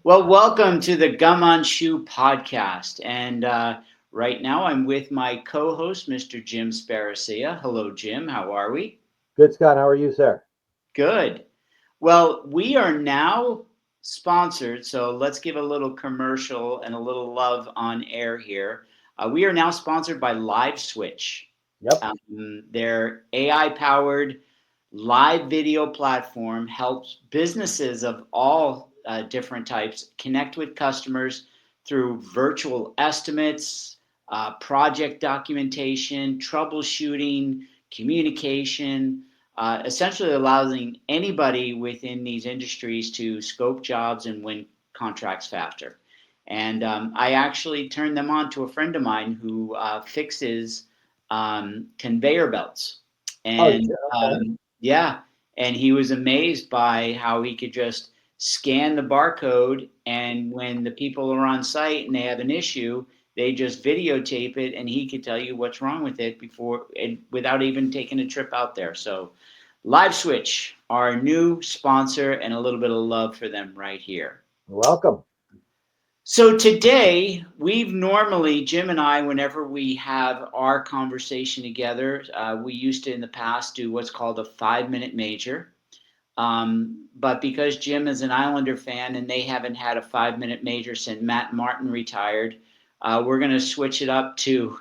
Well, welcome to the Gum on Shoe podcast. And right now I'm with my co host, Mr. Jim Sparacia. Hello, Jim. How are we? Good, Scott. How are you, sir? Good. Well, we are now sponsored. So let's give a little commercial and a little love on air here. We are now sponsored by Live Switch. Yep. Their AI powered live video platform helps businesses of all different types connect with customers through virtual estimates, project documentation, troubleshooting, communication, essentially allowing anybody within these industries to scope jobs and win contracts faster. And I actually turned them on to a friend of mine who fixes conveyor belts. Oh, And okay. yeah, and he was amazed by how he could just scan the barcode, and when the people are on site and they have an issue, they just videotape it, and he could tell you what's wrong with it before and without even taking a trip out there. So, Live Switch, our new sponsor, and a little bit of love for them right here. Welcome. So today, we've normally, Jim and I, whenever we have our conversation together, we used to in the past do what's called a 5 minute major. But because Jim is an Islander fan and they haven't had a 5 minute major since Matt Martin retired, we're going to switch it up to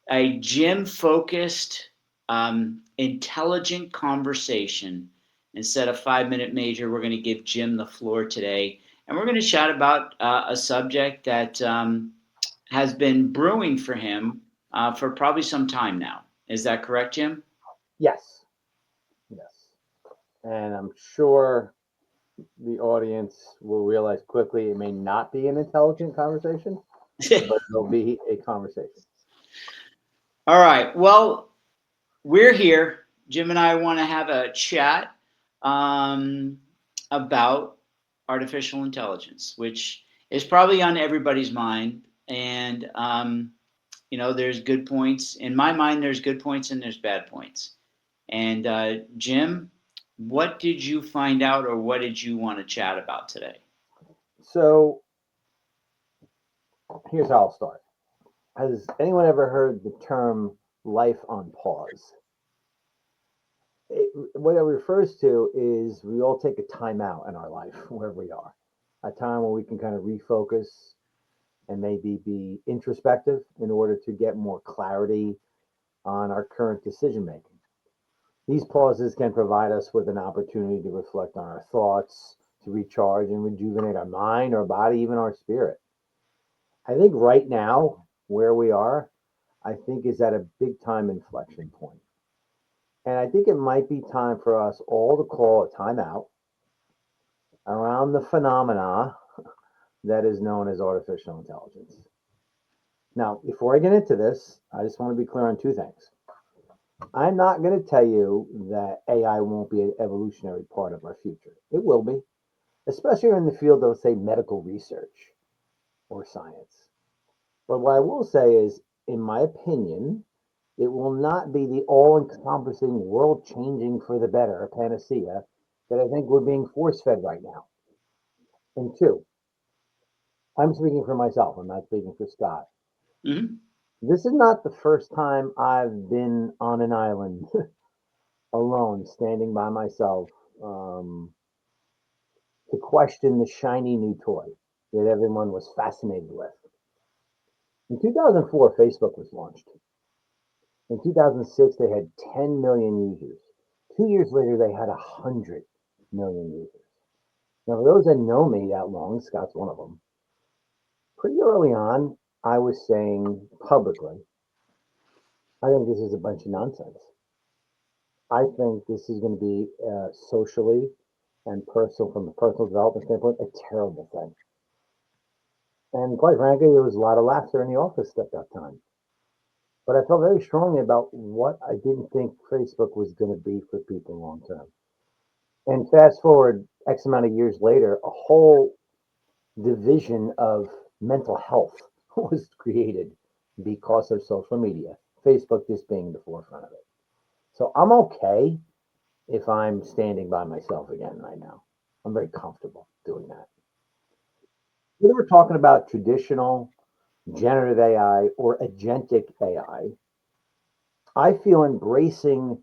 a Jim focused, intelligent conversation. Instead of 5 minute major, we're going to give Jim the floor today. And we're going to chat about a subject that has been brewing for him for probably some time now. Is that correct, Jim? Yes. Yes. And I'm sure the audience will realize quickly it may not be an intelligent conversation, but it'll be a conversation. All right. Well, we're here. Jim and I want to have a chat um, about artificial intelligence, which is probably on everybody's mind. And, there's good points. In my mind, there's good points and there's bad points. And, Jim, what did you find out or what did you want to chat about today? So here's how I'll start. Has anyone ever heard the term life on pause? What it refers to is we all take a time out in our life, wherever we are, a time where we can kind of refocus and maybe be introspective in order to get more clarity on our current decision making. These pauses can provide us with an opportunity to reflect on our thoughts, to recharge and rejuvenate our mind, our body, even our spirit. I think right now, where we are, I think is at a big time inflection point. And I think it might be time for us all to call a timeout around the phenomena that is known as artificial intelligence. Now, before I get into this, I just want to be clear on two things. I'm not going to tell you that AI won't be an evolutionary part of our future. It will be, especially in the field of, say, medical research or science. But what I will say is, in my opinion, it will not be the all encompassing, world changing for the better panacea that I think we're being force fed right now. And two, I'm speaking for myself, I'm not speaking for Scott. Mm-hmm. This is not the first time I've been on an island alone, standing by myself, um, to question the shiny new toy that everyone was fascinated with. In 2004, Facebook was launched. In 2006, they had 10 million users. 2 years later, they had 100 million users. Now, for those that know me that long, Scott's one of them, pretty early on, I was saying publicly, I think this is a bunch of nonsense. I think this is going to be socially and personal, from a personal development standpoint, a terrible thing. And quite frankly, there was a lot of laughter in the office at that time. But I felt very strongly about what I didn't think Facebook was going to be for people long term. And fast forward X amount of years later, a whole division of mental health was created because of social media, Facebook just being the forefront of it. So I'm okay if I'm standing by myself again right now. I'm very comfortable doing that. whether we're talking about traditional generative AI or agentic AI, I feel embracing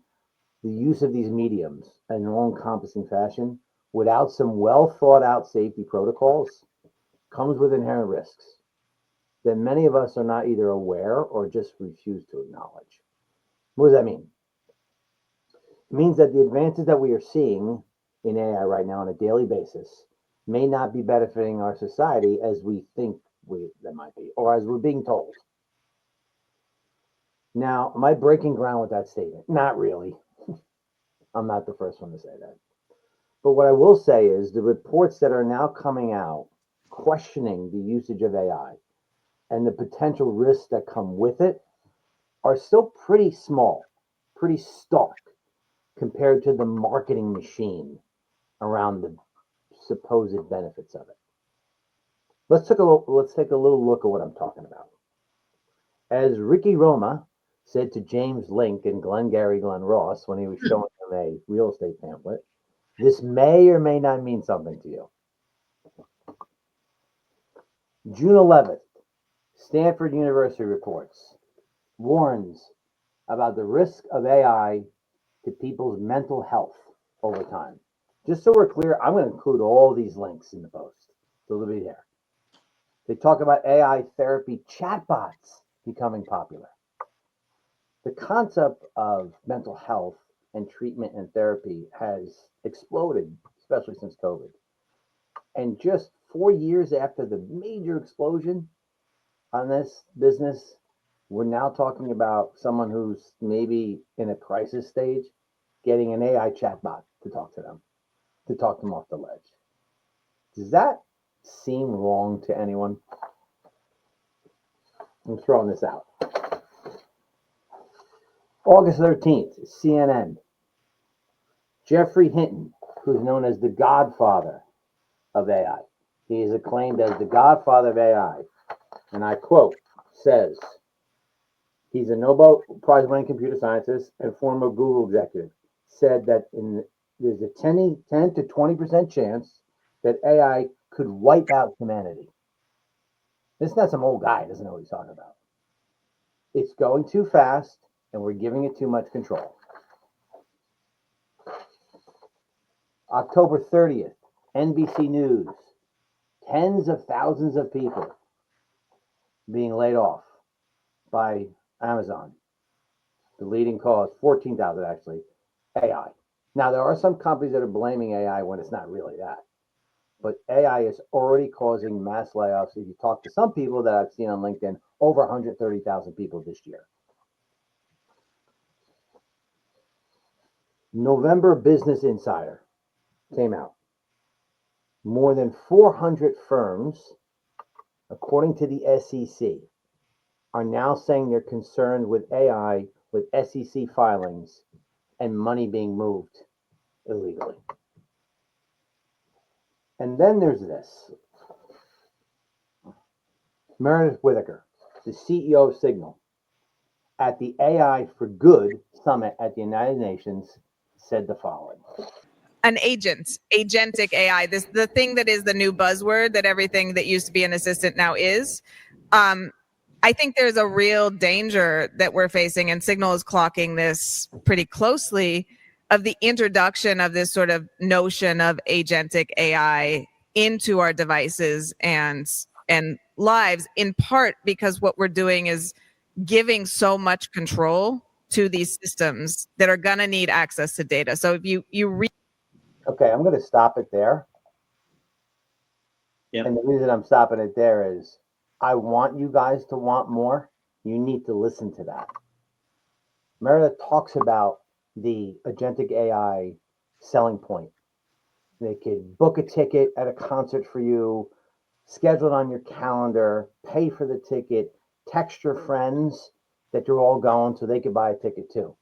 the use of these mediums in an all-encompassing fashion without some well thought out safety protocols comes with inherent risks that many of us are not either aware or just refuse to acknowledge. What does that mean? It means that the advances that we are seeing in AI right now on a daily basis may not be benefiting our society as we think they might be, or as we're being told. Now, am I breaking ground with that statement? Not really. I'm not the first one to say that. But what I will say is the reports that are now coming out questioning the usage of AI and the potential risks that come with it are still pretty small, pretty stark compared to the marketing machine around the supposed benefits of it. Let's take a little look at what I'm talking about. As Ricky Roma said to James Link and Glengarry Glen Ross when he was showing him a real estate pamphlet, this may or may not mean something to you. June 11th, Stanford University reports, warns about the risk of AI to people's mental health over time. Just so we're clear, I'm going to include all these links in the post. So they'll be there. They talk about AI therapy chatbots becoming popular. The concept of mental health and treatment and therapy has exploded, especially since COVID. And just 4 years after the major explosion on this business, we're now talking about someone who's maybe in a crisis stage getting an AI chatbot to talk them off the ledge. Does that seem wrong to anyone? I'm throwing this out. August 13th, CNN. Jeffrey Hinton, who's known as the godfather of AI. He is acclaimed as the godfather of AI. And I quote, says, he's a Nobel Prize winning computer scientist and former Google executive, said that there's a 10 to 20% chance that AI could wipe out humanity. This is not some old guy, doesn't know what he's talking about. It's going too fast and we're giving it too much control. October 30th, NBC News. Tens of thousands of people being laid off by Amazon. The leading cause, 14,000 actually, AI. Now, there are some companies that are blaming AI when it's not really that. But AI is already causing mass layoffs. If you talk to some people that I've seen on LinkedIn, over 130,000 people this year. November Business Insider came out. More than 400 firms, according to the SEC, are now saying they're concerned with AI, with SEC filings, and money being moved illegally. And then there's this. Meredith Whittaker, the CEO of Signal, at the AI for Good Summit at the United Nations, said the following. An agentic AI, the thing that is the new buzzword that everything that used to be an assistant now is. I think there's a real danger that we're facing, and Signal is clocking this pretty closely, of the introduction of this sort of notion of agentic AI into our devices and lives, in part because what we're doing is giving so much control to these systems that are going to need access to data. So if you read. Okay, I'm going to stop it there. Yep. And the reason I'm stopping it there is I want you guys to want more. You need to listen to that. Meredith talks about the agentic AI selling point. They could book a ticket at a concert for you, schedule it on your calendar, pay for the ticket, text your friends that you're all going so they could buy a ticket too.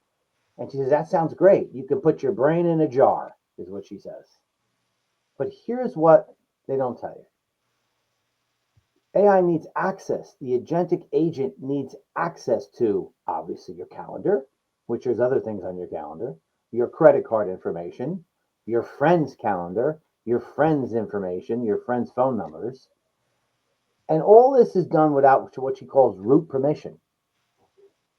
And she says, that sounds great. You can put your brain in a jar, is what she says. But here's what they don't tell you. AI needs access. The agentic agent needs access to, obviously, your calendar, which there's other things on your calendar, your credit card information, your friend's calendar, your friend's information, your friend's phone numbers. And all this is done without what she calls root permission.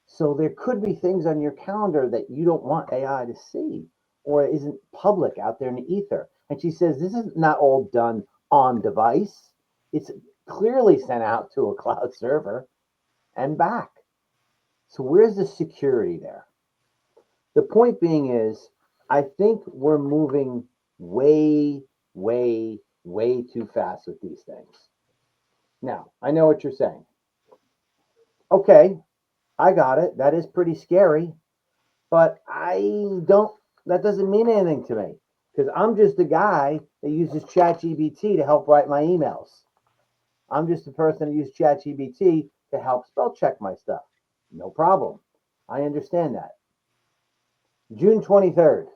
So there could be things on your calendar that you don't want AI to see or isn't public out there in the ether. And she says this is not all done on device. It's clearly sent out to a cloud server and back. So where's the security there? The point being is, I think we're moving way, way, way too fast with these things. Now, I know what you're saying. Okay, I got it. That is pretty scary, but that doesn't mean anything to me because I'm just a guy that uses ChatGPT to help write my emails. I'm just a person that uses ChatGPT to help spell check my stuff. No problem. I understand that. June 23rd,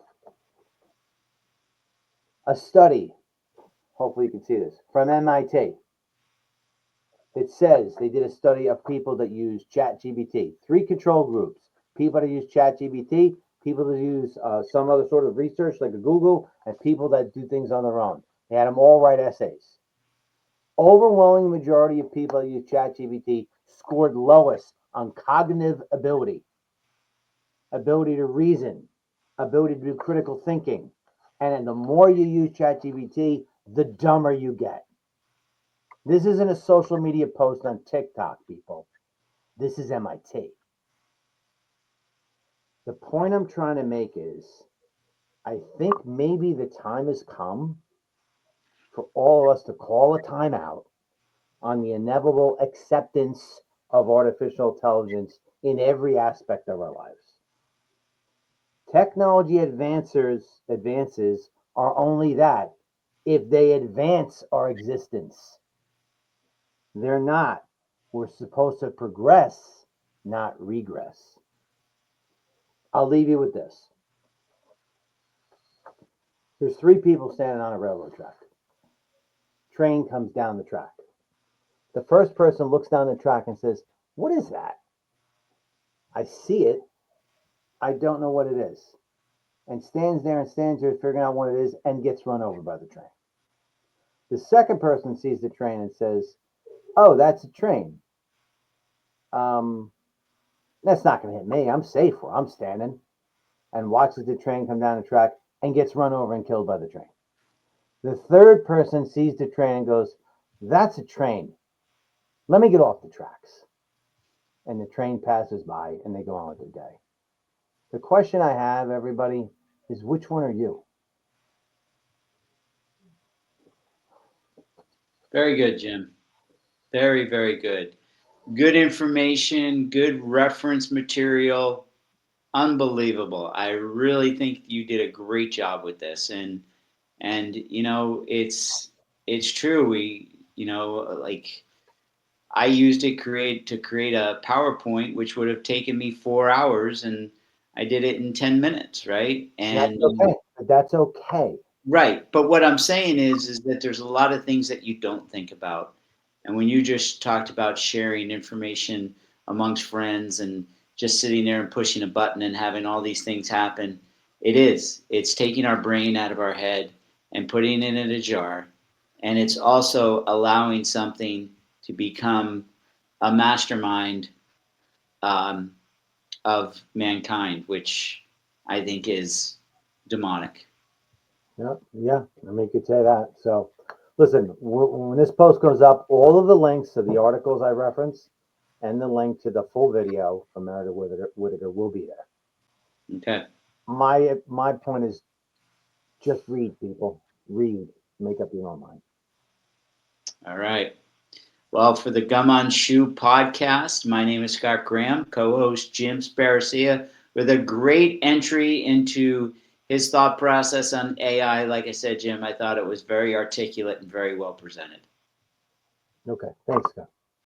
a study, hopefully you can see this, from MIT. It says they did a study of people that use ChatGPT, 3 control groups, people that use ChatGPT, people that use some other sort of research like a Google, and people that do things on their own. They had them all write essays. Overwhelming majority of people that use ChatGPT scored lowest on cognitive ability to reason, ability to do critical thinking. And then the more you use ChatGPT, the dumber you get. This isn't a social media post on TikTok, people. This is MIT. The point I'm trying to make is, I think maybe the time has come for all of us to call a timeout on the inevitable acceptance of artificial intelligence in every aspect of our lives. Technology advances are only that if they advance our existence. They're not. We're supposed to progress, not regress. I'll leave you with this. There's 3 people standing on a railroad track. Train comes down the track. The first person looks down the track and says, "What is that? I see it. I don't know what it is." And stands there figuring out what it is and gets run over by the train. The second person sees the train and says, "Oh, that's a train. That's not going to hit me. I'm safe where I'm standing." And watches the train come down the track and gets run over and killed by the train. The third person sees the train and goes, "That's a train. Let me get off the tracks." And the train passes by and they go on with their day. The question I have, everybody, is which one are you? Very good, Jim. Very, very good. Good information, good reference material. Unbelievable. I really think you did a great job with this. And you know, it's true. Like I used it to create a PowerPoint, which would have taken me 4 hours, and I did it in 10 minutes, right? That's And okay. That's okay. right. But what I'm saying is that there's a lot of things that you don't think about. And when you just talked about sharing information amongst friends and just sitting there and pushing a button and having all these things happen, it's taking our brain out of our head and putting it in a jar. And it's also allowing something to become a mastermind um, of mankind, which I think is demonic. Yeah, I mean, you could say that. So, listen, when this post goes up, all of the links to the articles I reference and the link to the full video from Meredith Whittaker will be there. Okay. My point is just read, people. Read. Make up your own mind. All right. Well, for the Gum on Shoe podcast, my name is Scott Graham, co-host Jim Sparacia, with a great entry into his thought process on AI. Like I said, Jim, I thought it was very articulate and very well presented. Okay. Thanks, Scott.